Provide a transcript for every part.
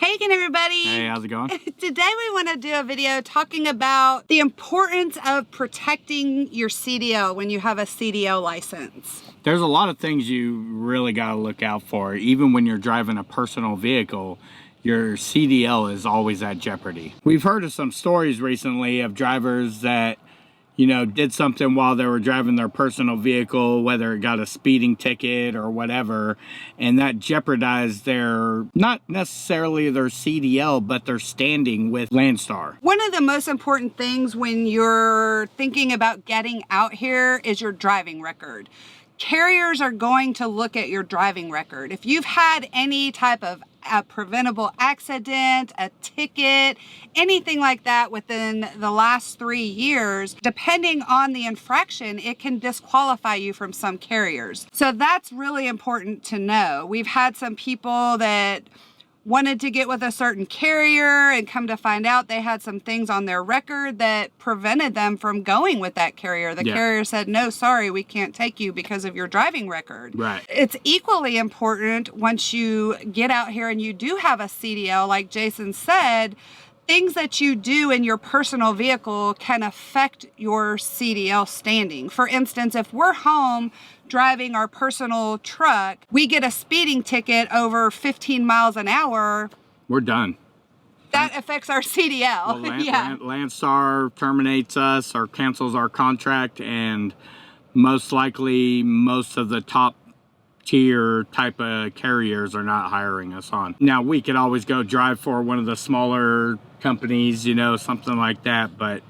Hey again, everybody. Hey, how's it going? Today we want to do a video talking about the importance of protecting your CDL when you have a CDL license. There's a lot of things you really got to look out for. Even when you're driving a personal vehicle, your CDL is always at jeopardy. We've heard of some stories recently of drivers that, you know, did something while they were driving their personal vehicle, whether it got a speeding ticket or whatever, and that jeopardized their, not necessarily their CDL, but their standing with Landstar. One of the most important things when you're thinking about getting out here is your driving record. Carriers are going to look at your driving record. If you've had any type of a preventable accident, a ticket, anything like that within the last 3 years, depending on the infraction, it can disqualify you from some carriers. So that's really important to know. We've had some people that wanted to get with a certain carrier and come to find out they had some things on their record that prevented them from going with that carrier. The carrier said, no, sorry, we can't take you because of your driving record. Right. It's equally important once you get out here and you do have a CDL, like Jason said, things that you do in your personal vehicle can affect your CDL standing. For instance, if we're home driving our personal truck, we get a speeding ticket over 15 miles an hour, we're done. That affects our CDL. Well, Landstar terminates us or cancels our contract, and most likely most of the top tier type of carriers are not hiring us on. Now, we could always go drive for one of the smaller companies, you know, something like that, but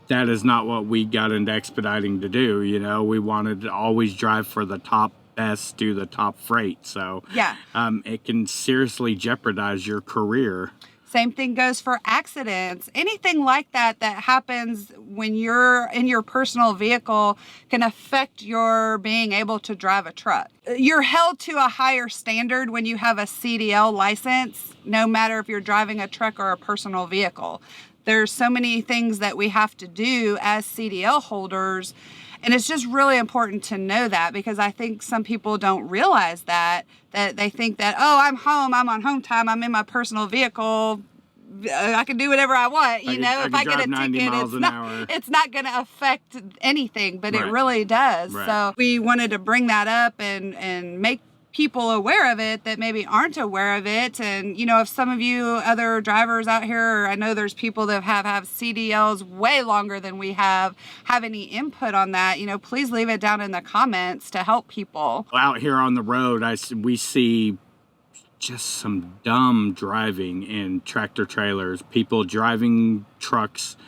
that is not what we got into Expediting to do. You know, we wanted to always drive for the top best, do the top freight. So it can seriously jeopardize your career. Same thing goes for accidents. Anything like that that happens when you're in your personal vehicle can affect your being able to drive a truck. You're held to a higher standard when you have a CDL license, no matter if you're driving a truck or a personal vehicle. There's so many things that we have to do as CDL holders, and it's just really important to know that, because I think some people don't realize that they think that, oh, I'm home, I'm on home time, I'm in my personal vehicle, I can do whatever I want, you know. If I get a ticket, it's not going to affect anything, but it really does. So we wanted to bring that up and make people aware of it that maybe aren't aware of it. And, you know, if some of you other drivers out here, I know there's people that have CDLs way longer than we have any input on that, you know, please leave it down in the comments to help people. Out here on the road, we see just some dumb driving in tractor trailers, people driving trucks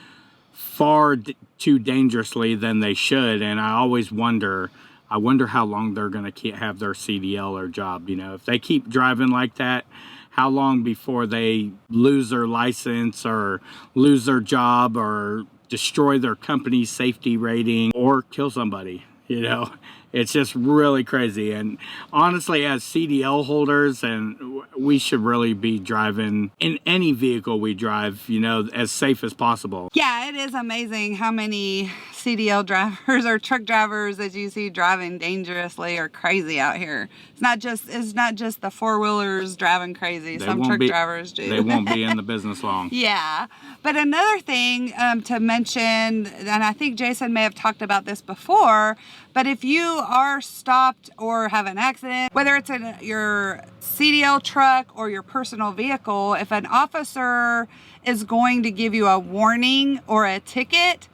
far too dangerously than they should. And I always wonder how long they're going to have their CDL or job. You know, if they keep driving like that, how long before they lose their license or lose their job or destroy their company's safety rating or kill somebody, you know? It's just really crazy. And honestly, as CDL holders, and we should really be driving in any vehicle we drive, you know, as safe as possible. Yeah, it is amazing how many CDL drivers or truck drivers that you see driving dangerously or crazy out here. It's not just the four-wheelers driving crazy. Some truck drivers do. They won't be in the business long. Yeah. But another thing to mention, and I think Jason may have talked about this before, but if you are stopped or have an accident, whether it's in your CDL truck or your personal vehicle, if an officer is going to give you a warning or a ticket,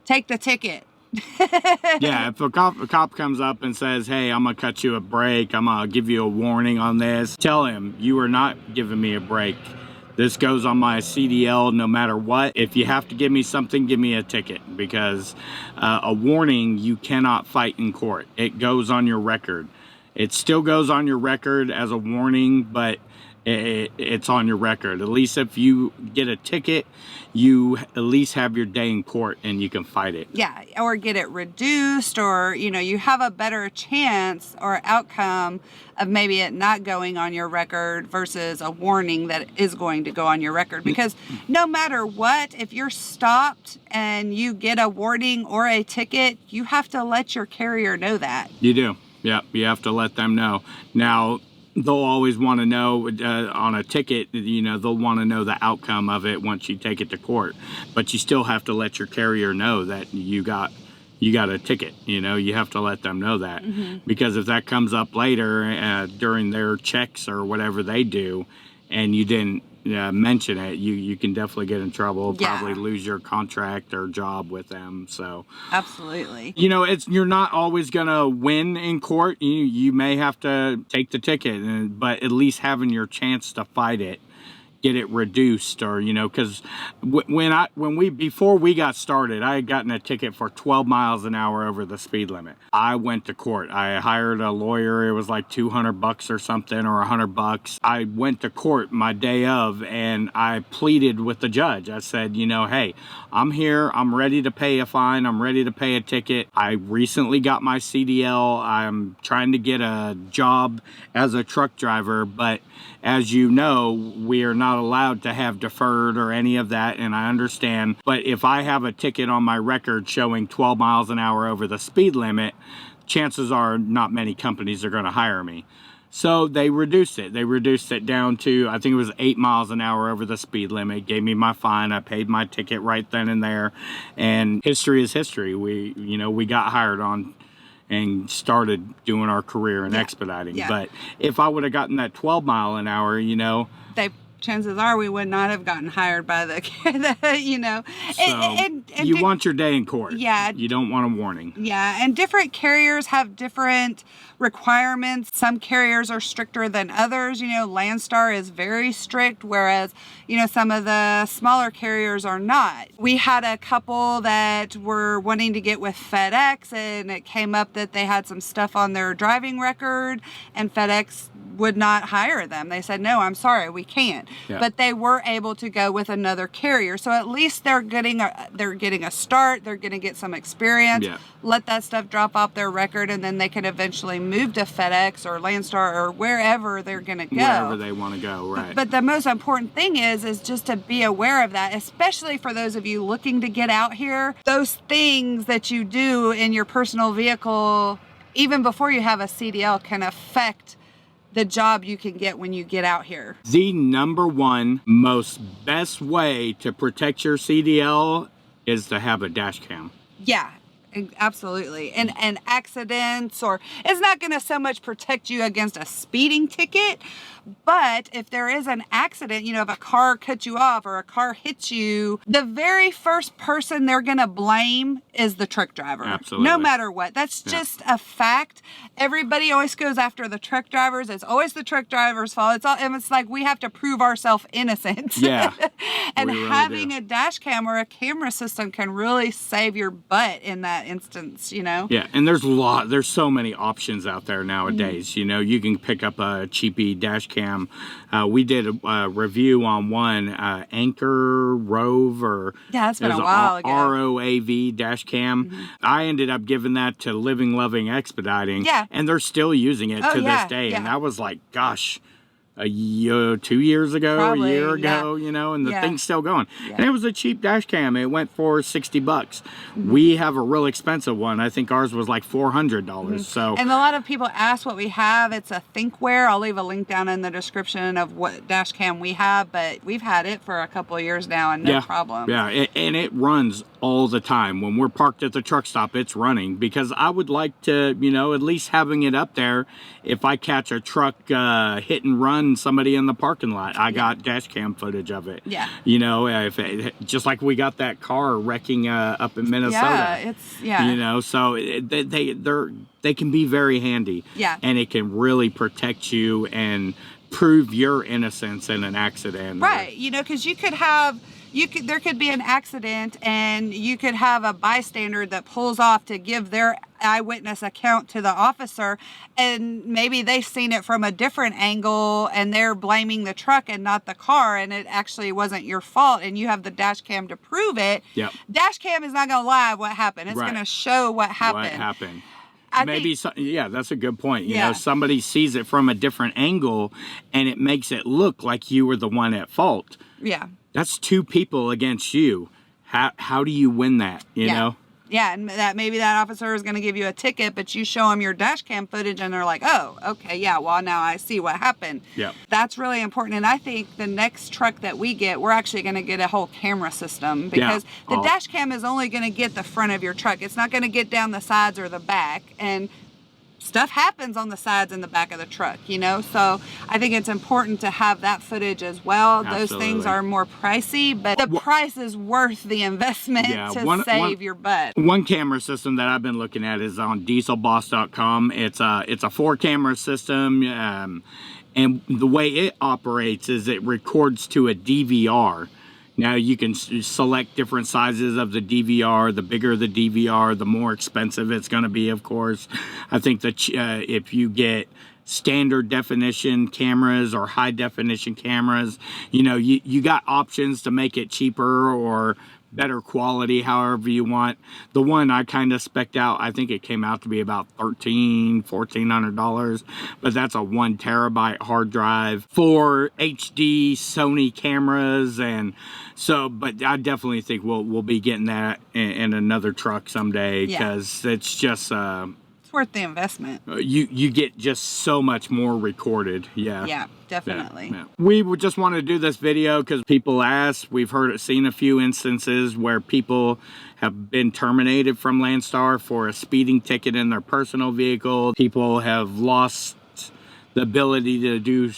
take the ticket. Yeah, if a cop comes up and says, hey, I'm gonna cut you a break, I'm gonna give you a warning on this, tell him, you are not giving me a break. This goes on my CDL no matter what. If you have to give me something, give me a ticket, because a warning you cannot fight in court. It goes on your record. It still goes on your record as a warning, but it's on your record. At least if you get a ticket, you at least have your day in court and you can fight it. Yeah, or get it reduced, or, you know, you have a better chance or outcome of maybe it not going on your record versus a warning that is going to go on your record. Because no matter what, if you're stopped and you get a warning or a ticket, you have to let your carrier know that. You do. Yeah, you have to let them know. Now, they'll always want to know on a ticket, they'll want to know the outcome of it once you take it to court. But you still have to let your carrier know that you got a ticket. You have to let them know that, because if that comes up later during their checks or whatever they do, and you didn't mention it, you can definitely get in trouble. Probably lose your contract or job with them. So absolutely, you're not always gonna win in court. You may have to take the ticket, but at least having your chance to fight it, get it reduced, or because before we got started, I had gotten a ticket for 12 miles an hour over the speed limit. I went to court. I hired a lawyer. It was like $200 or something, or $100. I went to court my day of, and I pleaded with the judge. I said, hey, I'm here. I'm ready to pay a fine. I'm ready to pay a ticket. I recently got my CDL. I'm trying to get a job as a truck driver, but as you know, we are not allowed to have deferred or any of that, and I understand. But if I have a ticket on my record showing 12 miles an hour over the speed limit, chances are not many companies are going to hire me. So they reduced it. They reduced it down to, I think it was 8 miles an hour over the speed limit. Gave me my fine. I paid my ticket right then and there. And history is history. We got hired on and started doing our career in expediting. Yeah. But if I would have gotten that 12 mile an hour, chances are we would not have gotten hired by the So you want your day in court. Yeah. You don't want a warning. Yeah, and different carriers have different requirements. Some carriers are stricter than others. Landstar is very strict, whereas, some of the smaller carriers are not. We had a couple that were wanting to get with FedEx, and it came up that they had some stuff on their driving record, and FedEx would not hire them. They said, no, I'm sorry, we can't. Yeah. But they were able to go with another carrier. So at least they're getting a start. They're going to get some experience. Yeah. Let that stuff drop off their record, and then they can eventually move to FedEx or Landstar or wherever they're going to go. Wherever they want to go, right. But the most important thing is just to be aware of that, especially for those of you looking to get out here. Those things that you do in your personal vehicle, even before you have a CDL, can affect the job you can get when you get out here. The number one most best way to protect your CDL is to have a dash cam. Yeah, absolutely. And accidents, or it's not going to so much protect you against a speeding ticket, but if there is an accident, if a car cuts you off or a car hits you, the very first person they're going to blame is the truck driver. Absolutely. No matter what. That's just a fact. Everybody always goes after the truck drivers. It's always the truck driver's fault. It's like we have to prove ourselves innocent. Yeah. And really having do. a dash cam or a camera system can really save your butt in that instance, Yeah, and there's so many options out there nowadays. You can pick up a cheapy dash cam. We did a review on one, Anchor Rove, or it's been a while ago. ROAV dash cam. I ended up giving that to Living Loving Expediting, and they're still using it to this day. And that was like, gosh, a year, 2 years ago, Probably, a year ago, and the thing's still going. And it was a cheap dash cam. It went for $60. We have a real expensive one. I think ours was like $400. So, and a lot of people ask what we have. It's a ThinkWare. I'll leave a link down in the description of what dash cam we have, but we've had it for a couple of years now and no problem. Yeah, and it runs all the time. When we're parked at the truck stop, it's running, because I would like to, at least having it up there, if I catch a truck hit and run somebody in the parking lot, I got dash cam footage of it. Yeah. Just like we got that car wrecking up in Minnesota. So they can be very handy. Yeah. And it can really protect you and prove your innocence in an accident. Right. Because there could be an accident, and you could have a bystander that pulls off to give their eyewitness account to the officer, and maybe they've seen it from a different angle and they're blaming the truck and not the car, and it actually wasn't your fault, and you have the dash cam to prove it. Yep. Dash cam is not going to lie what happened. It's going to show what happened. That's a good point. Somebody sees it from a different angle and it makes it look like you were the one at fault. Yeah. That's two people against you. How do you win that, you know? Yeah, and that maybe that officer is going to give you a ticket, but you show them your dash cam footage and they're like, oh, okay, yeah, well, now I see what happened. Yeah. That's really important. And I think the next truck that we get, we're actually going to get a whole camera system, because the dash cam is only going to get the front of your truck. It's not going to get down the sides or the back. And stuff happens on the sides and the back of the truck, you know? So I think it's important to have that footage as well. Absolutely. Those things are more pricey, but the price is worth the investment to save your butt. One camera system that I've been looking at is on dieselboss.com. It's a 4-camera system, and the way it operates is it records to a DVR. Now you can select different sizes of the DVR. The bigger the DVR, the more expensive it's going to be, of course. I think that if you get standard definition cameras or high definition cameras, you know, you got options to make it cheaper or better quality, however you want. The one I kind of spec'd out, I think it came out to be about $1,400, but that's a 1 terabyte hard drive for HD Sony cameras. And so, but I definitely think we'll be getting that in another truck someday, because it's just it's worth the investment. You get just so much more recorded. Yeah, definitely. Yeah. We would just want to do this video because people ask. We've seen a few instances where people have been terminated from Landstar for a speeding ticket in their personal vehicle. People have lost the ability to do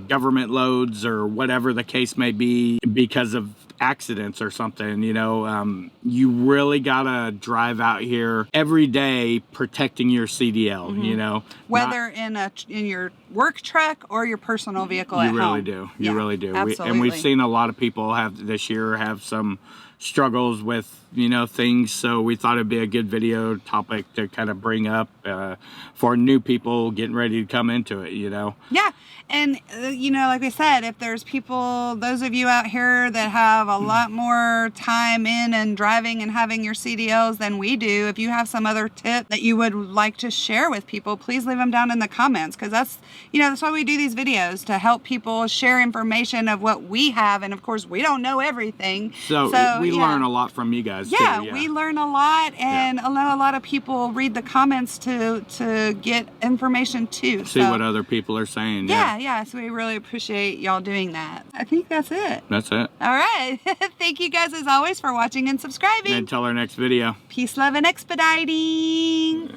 government loads or whatever the case may be because of accidents or something. You know, you really gotta drive out here every day protecting your CDL. You know, whether in your work truck or your personal vehicle at home. You really do. Absolutely. And we've seen a lot of people this year have some struggles with, you know, things, so we thought it'd be a good video topic to kind of bring up for new people getting ready to come into it, you know. Yeah. And you know, like I said, if there's people, those of you out here that have a lot more time in and driving and having your CDLs than we do, if you have some other tip that you would like to share with people, please leave them down in the comments, because that's, you know, that's why we do these videos, to help people share information of what we have. And of course, we don't know everything. So we learn a lot from you guys too. Yeah, we learn a lot, and a lot of people read the comments to get information too. See what other people are saying. Yeah, so we really appreciate y'all doing that. I think that's it. That's it. All right. Thank you guys as always for watching and subscribing. And until our next video. Peace, love, and expediting.